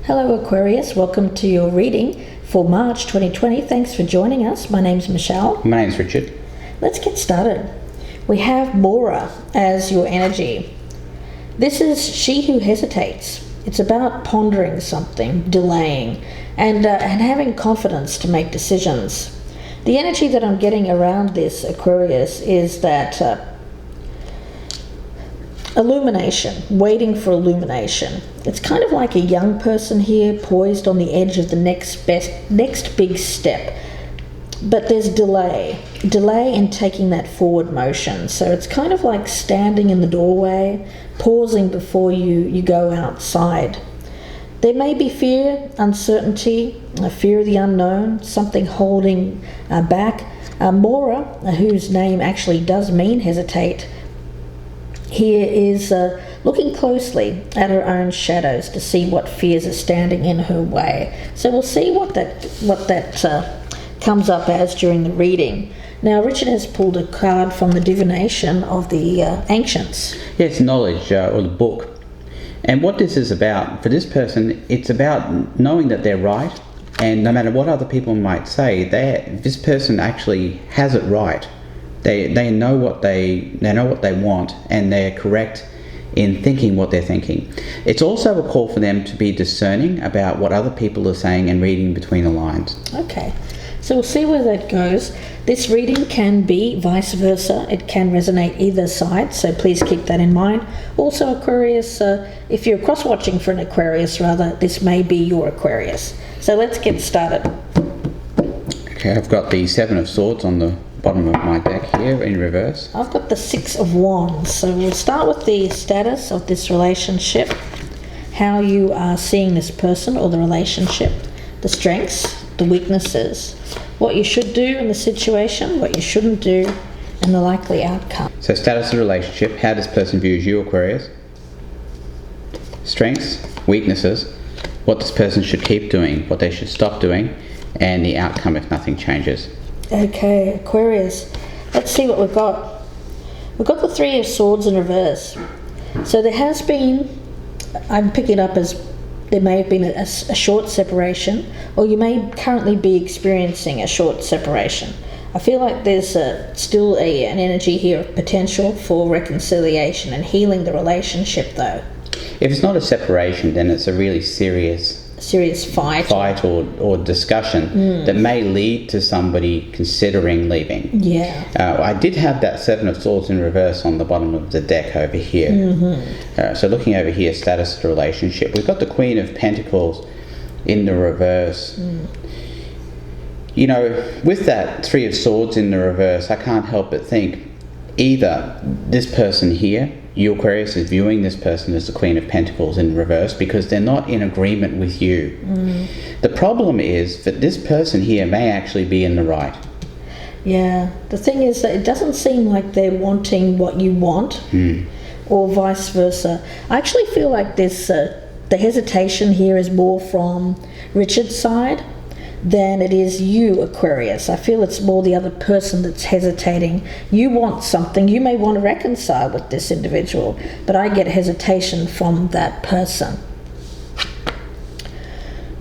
Hello Aquarius, welcome to your reading for March 2020. Thanks for joining us. My name's Michelle. My name's Richard. Let's get started. We have Mora as your energy. This is she who hesitates. It's about pondering something, delaying, and having confidence to make decisions. The energy that I'm getting around this Aquarius is that illumination, waiting for illumination. It's kind of like a young person here, poised on the edge of the next big step. But there's delay in taking that forward motion. So it's kind of like standing in the doorway, pausing before you go outside. There may be fear, uncertainty, a fear of the unknown, something holding back. Mora, whose name actually does mean hesitate, here is looking closely at her own shadows to see what fears are standing in her way. So we'll see what that comes up as during the reading. Now, Richard has pulled a card from the divination of the ancients. Yes, knowledge, or the book. And what this is about, for this person, it's about knowing that they're right, and no matter what other people might say, this person actually has it right. They know what they want, and they're correct in thinking what they're thinking. It's also a call for them to be discerning about what other people are saying and reading between the lines. Okay, so we'll see where that goes. This reading can be vice versa. It can resonate either side, so please keep that in mind. Also, Aquarius, if you're cross-watching for an Aquarius, this may be your Aquarius. So let's get started. Okay, I've got the Seven of Swords on the bottom of my deck here in reverse. I've got the Six of Wands. So we'll start with the status of this relationship, how you are seeing this person or the relationship, the strengths, the weaknesses, what you should do in the situation, what you shouldn't do, and the likely outcome. So status of the relationship, how this person views you, Aquarius. Strengths, weaknesses, what this person should keep doing, what they should stop doing, and the outcome if nothing changes. Okay, Aquarius, let's see what we've got. We've got the Three of Swords in reverse. So there has been, I'm picking it up as there may have been a short separation, or you may currently be experiencing a short separation. I feel like there's still an energy here of potential for reconciliation and healing the relationship though. If it's not a separation, then it's a really serious fight or discussion that may lead to somebody considering leaving. Yeah. I did have that Seven of Swords in reverse on the bottom of the deck over here. Mm-hmm. So looking over here, status of the relationship, we've got the Queen of Pentacles in the reverse. You know, with that Three of Swords in the reverse, I can't help but think either this person here, you Aquarius, is viewing this person as the Queen of Pentacles in reverse because they're not in agreement with you. The problem is that this person here may actually be in the right. Yeah, the thing is that it doesn't seem like they're wanting what you want, or vice versa. I actually feel like this the hesitation here is more from Richard's side than it is you, Aquarius. I feel it's more the other person that's hesitating. You want something, you may want to reconcile with this individual, but I get hesitation from that person.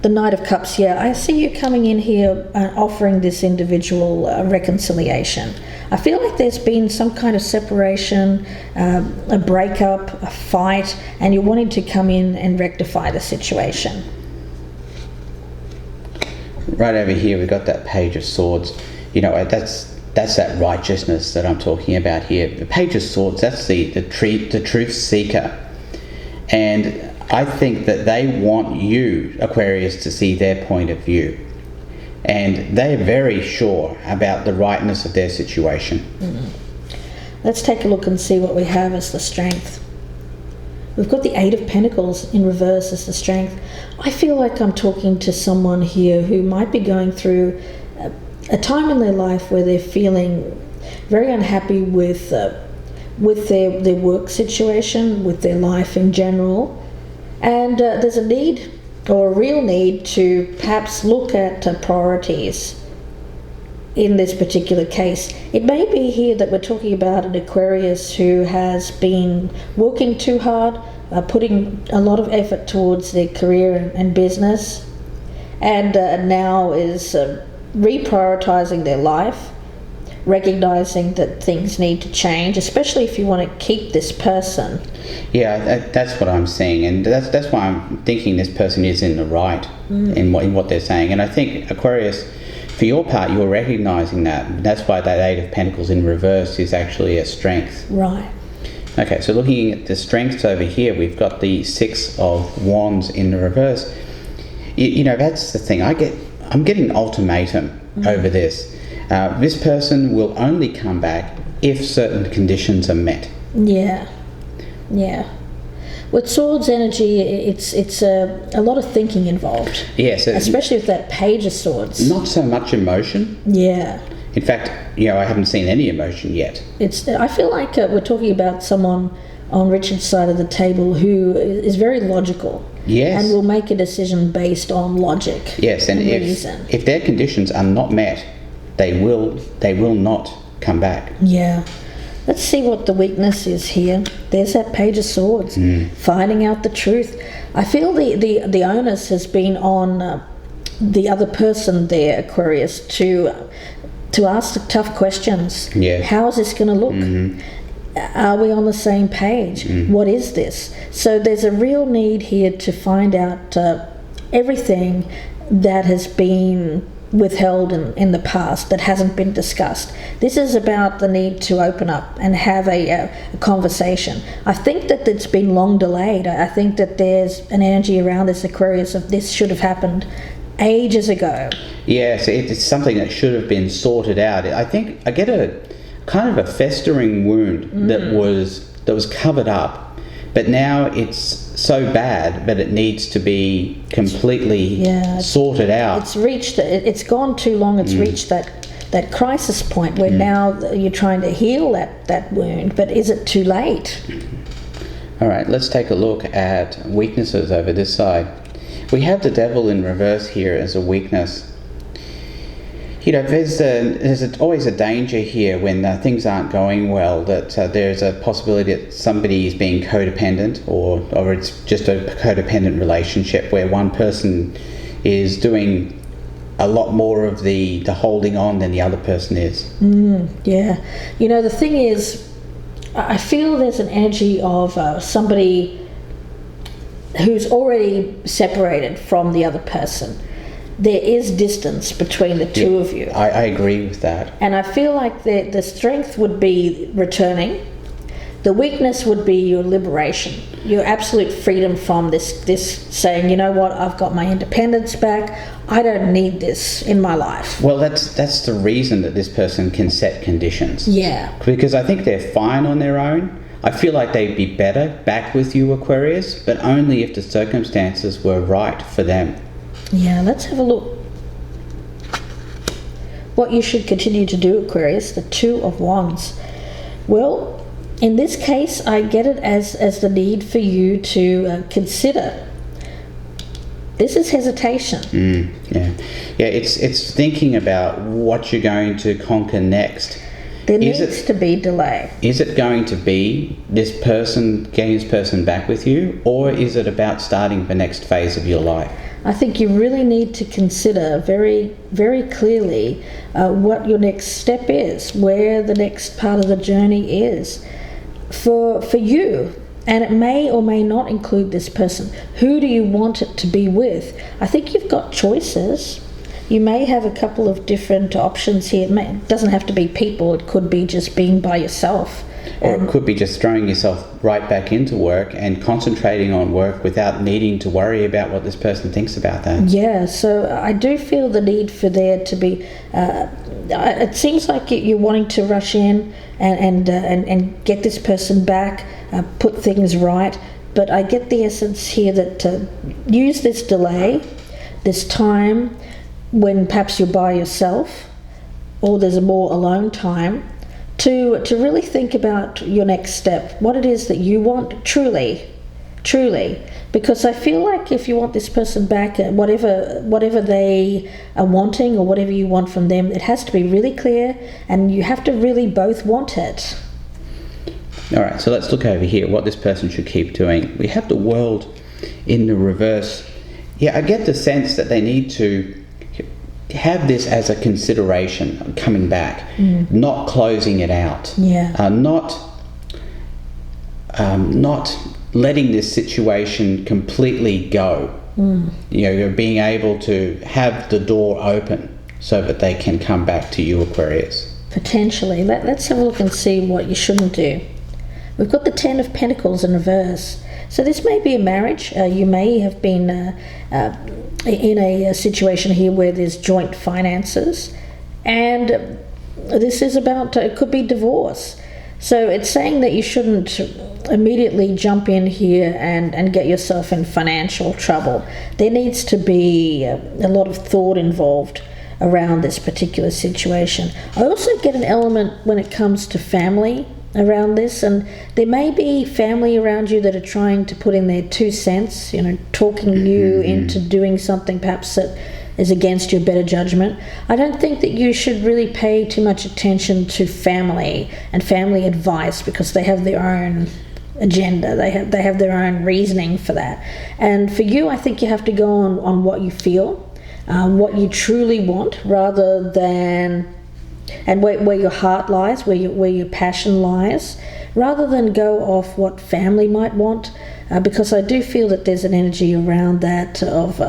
The Knight of Cups, yeah, I see you coming in here offering this individual reconciliation. I feel like there's been some kind of separation, a breakup, a fight, and you're wanting to come in and rectify the situation. Right over here, we've got that Page of Swords. You know, that's that righteousness that I'm talking about here. The Page of Swords, that's the truth seeker. And I think that they want you, Aquarius, to see their point of view. And they're very sure about the rightness of their situation. Let's take a look and see what we have as the strength. We've got the Eight of Pentacles in reverse as the strength. I feel like I'm talking to someone here who might be going through a time in their life where they're feeling very unhappy with their work situation, with their life in general. And there's a need, or a real need, to perhaps look at priorities in this particular case. It may be here that we're talking about an Aquarius who has been working too hard, putting a lot of effort towards their career and business, and now is reprioritizing their life, recognizing that things need to change, especially if you want to keep this person. Yeah, that's what I'm seeing, and that's why I'm thinking this person is in the right in what they're saying. And I think, Aquarius, for your part, you're recognizing that. That's why that Eight of Pentacles in reverse is actually a strength. Right. Okay, so looking at the strengths over here, we've got the Six of Wands in the reverse. You know, that's the thing. I'm getting an ultimatum over this. This person will only come back if certain conditions are met. Yeah. With Swords energy, it's a lot of thinking involved. Yes. Especially with that Page of Swords. Not so much emotion. Yeah. In fact, I haven't seen any emotion yet. I feel like we're talking about someone on Richard's side of the table who is very logical. Yes. And will make a decision based on logic. Yes, and reason. If their conditions are not met, they will not come back. Yeah. Let's see what the weakness is here. There's that Page of Swords. Finding out the truth. I feel the onus has been on the other person there, Aquarius, to ask the tough questions. Yeah. How is this going to look? Are we on the same page? What is this? So there's a real need here to find out everything that has been withheld in the past, that hasn't been discussed. This is about the need to open up and have a conversation. I think that it's been long delayed. I think that there's an energy around this Aquarius of this should have happened ages ago. Yes, it's something that should have been sorted out. I think I get a kind of a festering wound that was covered up, but now it's so bad that it needs to be completely sorted out. It's gone too long. It's reached that crisis point where now you're trying to heal that wound, but is it too late? All right, let's take a look at weaknesses over this side. We have the Devil in reverse here as a weakness. There's always a danger here when things aren't going well, that there's a possibility that somebody is being codependent, or it's just a codependent relationship where one person is doing a lot more of the holding on than the other person is. Yeah. The thing is, I feel there's an energy of somebody who's already separated from the other person. There is distance between the two of you. I agree with that. And I feel like the strength would be returning. The weakness would be your liberation, your absolute freedom from this saying, you know what, I've got my independence back. I don't need this in my life. Well, that's the reason that this person can set conditions. Yeah. Because I think they're fine on their own. I feel like they'd be better back with you, Aquarius, but only if the circumstances were right for them. Yeah, let's have a look. What you should continue to do, Aquarius, the Two of Wands. Well, in this case, I get it as the need for you to consider. This is hesitation. Yeah, it's thinking about what you're going to conquer next. There needs to be delay. Is it going to be this person, getting this person back with you, or is it about starting the next phase of your life? I think you really need to consider very, very clearly what your next step is, where the next part of the journey is for you. And it may or may not include this person. Who do you want it to be with? I think you've got choices. You may have a couple of different options here. It doesn't have to be people. It could be just being by yourself. Or it could be just throwing yourself right back into work and concentrating on work without needing to worry about what this person thinks about that. Yeah, so I do feel the need for there to be... it seems like you're wanting to rush in and get this person back, put things right, but I get the essence here that use this delay, this time when perhaps you're by yourself or there's a more alone time, to really think about your next step, what it is that you want truly, truly, because I feel like if you want this person back, whatever they are wanting or whatever you want from them, it has to be really clear, and you have to really both want it. All right, so let's look over here, what this person should keep doing. We have the World in the reverse. Yeah, I get the sense that they need to have this as a consideration coming back, not closing it out, not letting this situation completely go. You're being able to have the door open so that they can come back to you, Aquarius. Potentially. Let's have a look and see what you shouldn't do. We've got the Ten of Pentacles in reverse. So this may be a marriage. You may have been in a situation here where there's joint finances, and this is about, it could be divorce. So it's saying that you shouldn't immediately jump in here and get yourself in financial trouble. There needs to be a lot of thought involved around this particular situation. I also get an element when it comes to family around this, and there may be family around you that are trying to put in their 2 cents, talking you into doing something perhaps that is against your better judgment. I don't think that you should really pay too much attention to family and family advice, because they have their own agenda. They have their own reasoning for that. And for you, I think you have to go on what you feel, what you truly want, rather than, and where your heart lies, where your passion lies, rather than go off what family might want, because I do feel that there's an energy around that of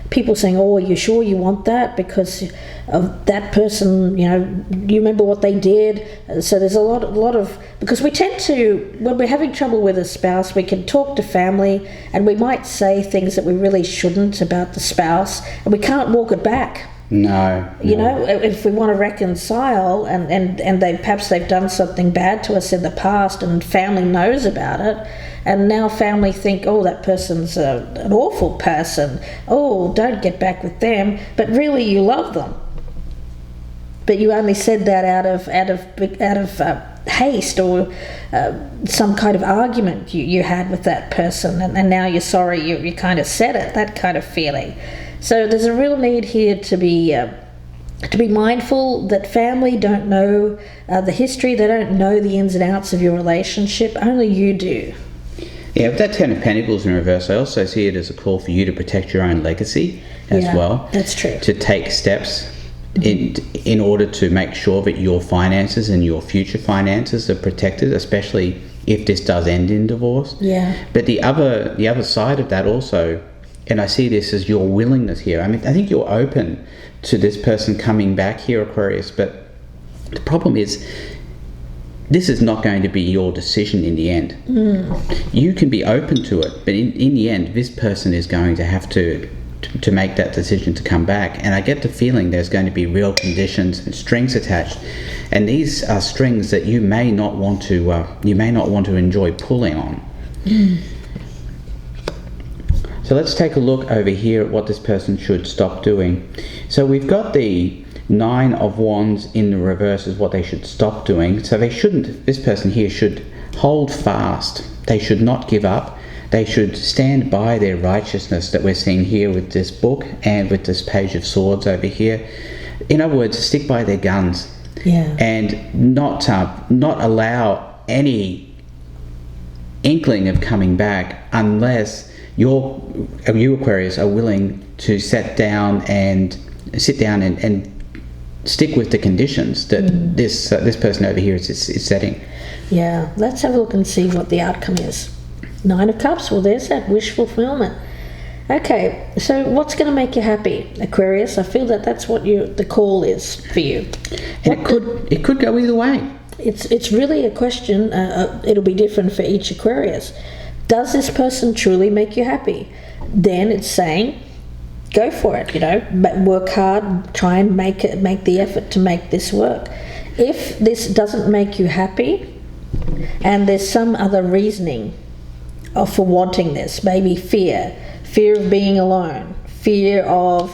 people saying, oh, are you sure you want that? Because of that person, you remember what they did. So there's a lot of, because we tend to, when we're having trouble with a spouse, we can talk to family and we might say things that we really shouldn't about the spouse, and we can't walk it back. No. If we want to reconcile and they've done something bad to us in the past and family knows about it, and now family think, oh, that person's an awful person, oh, don't get back with them, but really you love them. But you only said that out of haste or some kind of argument you had with that person, and now you're sorry you kind of said it, that kind of feeling. So there's a real need here to be mindful that family don't know the history, they don't know the ins and outs of your relationship, only you do. Yeah, with that Ten of Pentacles in reverse, I also see it as a call for you to protect your own legacy as well. That's true. To take steps in order to make sure that your finances and your future finances are protected, especially if this does end in divorce. Yeah. But the other side of that also, and I see this as your willingness here. I mean, I think you're open to this person coming back here, Aquarius, but the problem is this is not going to be your decision in the end. You can be open to it, but in the end, this person is going to have to make that decision to come back. And I get the feeling there's going to be real conditions and strings attached, and these are strings that you may not want to enjoy pulling on. So let's take a look over here at what this person should stop doing. So we've got the Nine of Wands in the reverse is what they should stop doing. So this person here should hold fast. They should not give up. They should stand by their righteousness that we're seeing here with this book and with this Page of Swords over here. In other words, stick by their guns. Yeah. And not allow any inkling of coming back unless you Aquarius are willing to sit down and stick with the conditions that this person over here is setting. Yeah, let's have a look and see what the outcome is. Nine of Cups, well, there's that wish fulfillment. Okay, so what's going to make you happy, Aquarius? I feel that's what the call is for you. And it could go either way. It's really a question. It'll be different for each Aquarius. Does this person truly make you happy? Then it's saying, go for it. Work hard, try and make the effort to make this work. If this doesn't make you happy, and there's some other reasoning for wanting this, maybe fear of being alone, fear of,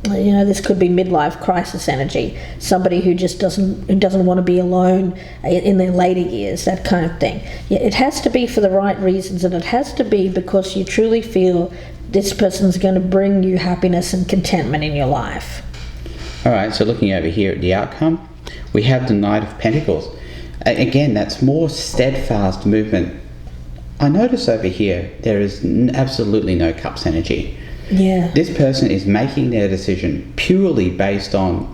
this could be midlife crisis energy. Somebody who just doesn't want to be alone in their later years, that kind of thing. Yeah, it has to be for the right reasons, and it has to be because you truly feel this person's going to bring you happiness and contentment in your life. All right, so looking over here at the outcome, we have the Knight of Pentacles. Again, that's more steadfast movement. I notice over here there is absolutely no Cups energy. Yeah. This person is making their decision purely based on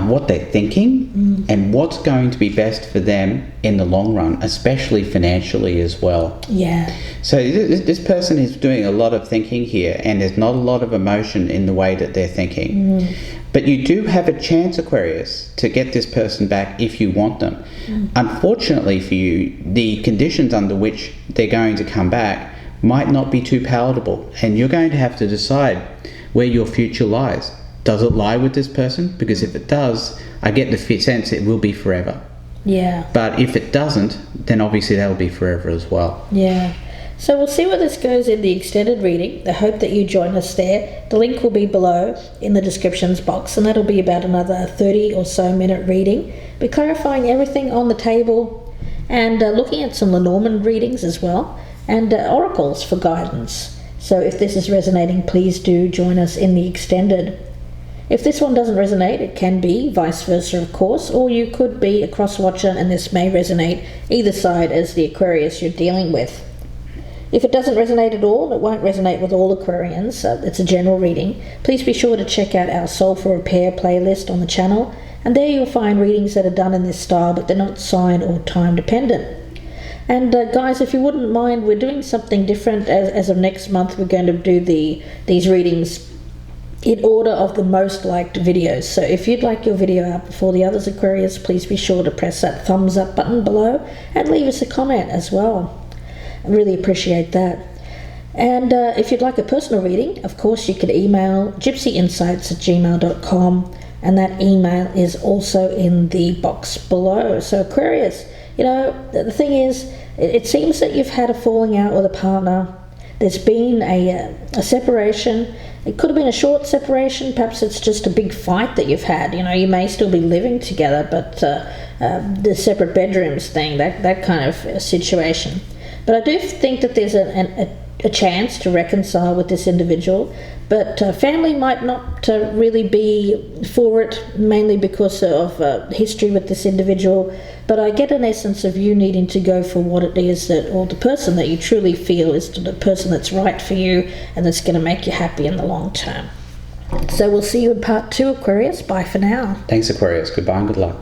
what they're thinking and what's going to be best for them in the long run, especially financially as well. Yeah. So this person is doing a lot of thinking here, and there's not a lot of emotion in the way that they're thinking. But you do have a chance, Aquarius, to get this person back if you want them. Unfortunately for you, the conditions under which they're going to come back might not be too palatable, and you're going to have to decide where your future lies. Does it lie with this person? Because if it does, I get the sense it will be forever. Yeah. But if it doesn't, then obviously that'll be forever as well. Yeah. So we'll see where this goes in the extended reading. I hope that you join us there. The link will be below in the descriptions box, and that'll be about another 30 or so minute reading. We're clarifying everything on the table and looking at some Lenormand readings as well, and oracles for guidance. So if this is resonating, please do join us in the extended. If this one doesn't resonate, it can be vice versa, of course, or you could be a cross-watcher and this may resonate either side as the Aquarius you're dealing with. If it doesn't resonate at all, it won't resonate with all Aquarians, it's a general reading. Please be sure to check out our Soul for Repair playlist on the channel, and there you'll find readings that are done in this style, but they're not sign or time dependent. And guys, if you wouldn't mind, we're doing something different as of next month. We're going to do these readings in order of the most liked videos. So if you'd like your video out before the others, Aquarius, please be sure to press that thumbs up button below and leave us a comment as well. I really appreciate that. And if you'd like a personal reading, of course, you could email gypsyinsights@gmail.com, and that email is also in the box below. So Aquarius, the thing is, it seems that you've had a falling out with a partner. There's been a separation. It could have been a short separation. Perhaps it's just a big fight that you've had. You may still be living together, but the separate bedrooms thing, that kind of situation. But I do think that there's a chance to reconcile with this individual, but family might not really be for it, mainly because of history with this individual. But I get an essence of you needing to go for what it is or the person that you truly feel is the person that's right for you and that's going to make you happy in the long term. So we'll see you in part 2, Aquarius. Bye for now. Thanks, Aquarius. Goodbye and good luck.